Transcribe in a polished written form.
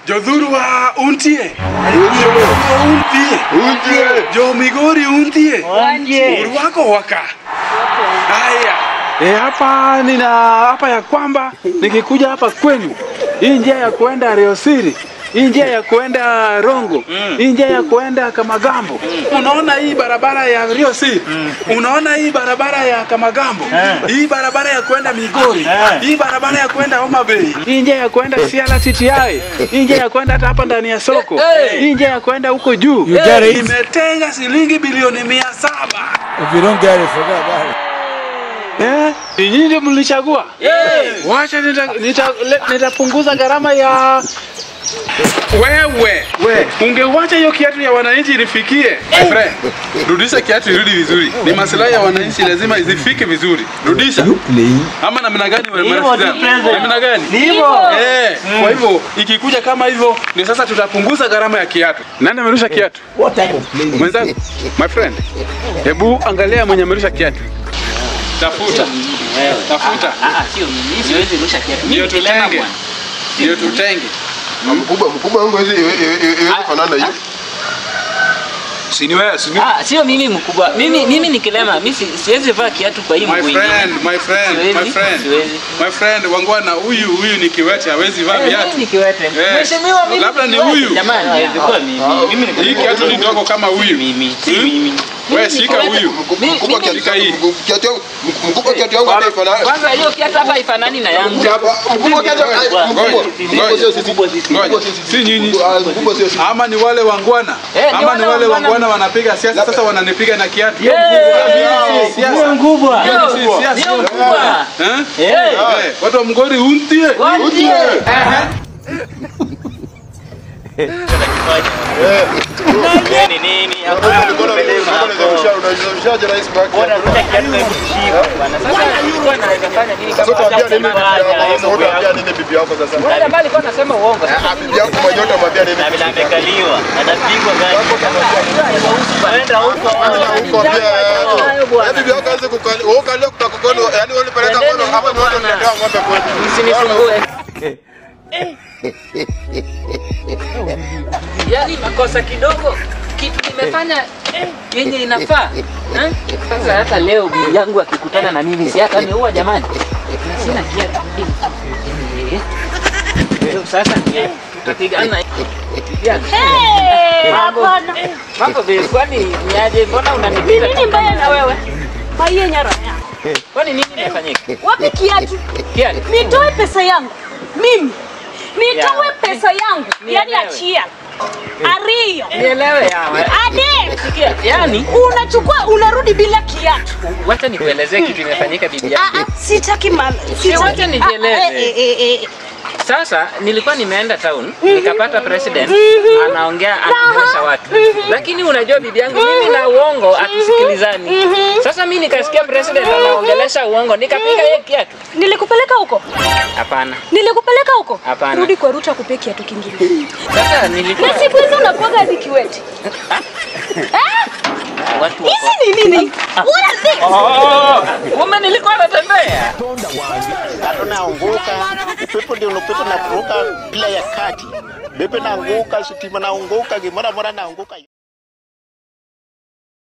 Jodhurwa untie. Untie. Jo Migori untie. Urwako waka. Haya. Hapa ya kwamba nikikuja hapa kwenu, hii njia ya kuenda Riosiri, hii njia ya kuenda Rongo, hii njia ya kuenda Kamagambo. Unaona hii barabara ya Riosiri, unaona hii barabara ya Kamagambo, hii barabara ya kuenda Migori, hii barabara ya kuenda Homa Bay, hii njia ya kuenda Siala TTI, hii njia ya kuenda hapa ndani ya soko, hii njia ya kuenda huko juu. Imetenga shilingi bilioni 700. If you don't get it, forget about it. Nyinyi ndio mlichagua? Wacha nitapunguza gharama ya wewe. Ungewacha hiyo kiatu ya wananchi ilifikie. My friend, rudisha kiatu irudi vizuri. Ni maslahi ya wananchi, lazima izifike vizuri. Rudisha. Ama namna gani wewe mwanasiasa? Namna gani? Kwa hivyo ikikuja kama hivyo ndio sasa tutapunguza gharama ya kiatu. Nani amerusha kiatu? What type of plane? Mwenzangu, my friend. Hebu angalia mwenye amerusha kiatu. Tafuta. Sio mimi, siwezi rusha kiatu. Ndio tutenge. Ndio tutenge. Mkubwa wangu hizi fanana hiyo. Sio mimi mkubwa. Mimi ni kilema. Mimi siwezi vaa kiatu kwa hii mguu. My friend, wangwana huyu ni kiwete, hawezi vaa viatu. Mimi ni kiwete. Mheshimiwa mimi. Labda ni huyu. Jamani, haiwezi kuwa mimi. Mimi ni hii kiatu ni ndogo kama huyu. Mimi. Wewe shika huyu. Mkubwa kiatu yangu hapa ifanana. Kwanza hiyo kiatu hapa ifanani na yangu. Mkubwa kiatu si nyinyi. Ama ni wale wangwana. Ama ni wale wangwana wanapiga siasa sasa wananipiga na kiatu. Siasa mkubwa. Watu wa Migori untie. Nini? Unazungushaje rais baki? Unarusha kiatu na kushika bwana. Sasa alikuwa anafanya nini kama utaambia nini bibi yako sasa? Wewe ambaye alikuwa anasema uongo. Bibi yako mwenyewe utamwambia nini? Na bila amekaliwa, atapigwa gani? Waenda huko pia. Bibi yako anze kukali. Wewe kalio kutakokono, yani wewe unapeleka ngono hapa ni watu wanaletea ng'ombe kwetu. Usinisumbue. Yaani makosa kidogo kitu nimefanya yenye inafaa. Sasa hata leo bibi yangu akikutana na mimi si hata niua jamani. Sina kiatu. Sasa tutapigana. Hapana. Mambo vipi? Kwani niaje? Mbona unanipita? Nini mbaya na wewe? Maiye nyara. Kwani nini imefanyika? Wapi kiatu? Kiatu. Nitoe pesa yangu. Mimi. Nitoe pesa yangu. Yaani achia. Ario. Nielewe yawe. Ade. Sikia, yani unachukua unarudi bila kiatu. Wacha nikuelezee kitu imefanyika bibi yangu. Sitaki mama. Wacha nijieleze. Sasa nilikuwa nimeenda town, nikapata president anaongelesha watu. Lakini unajua bibi yangu mimi na uongo atusikilizani. Sasa mimi nikasikia president anaongelesha uongo, nikapiga yeye kiatu. Nilikupeleka huko? Hapana. Nilikupeleka huko? Hapana. Rudi kwa Ruta kupe kiatu kingine. Sasa nilikuwa na siku hizo unakuaga hadi kiwete. Watu hizi ni nini? What is this? Kumbe nilikuwa natembea. Naanguka, upepo ndio unapepo na kuruka bila ya kati. Bebe naanguka, sitima naanguka, gimora naanguka.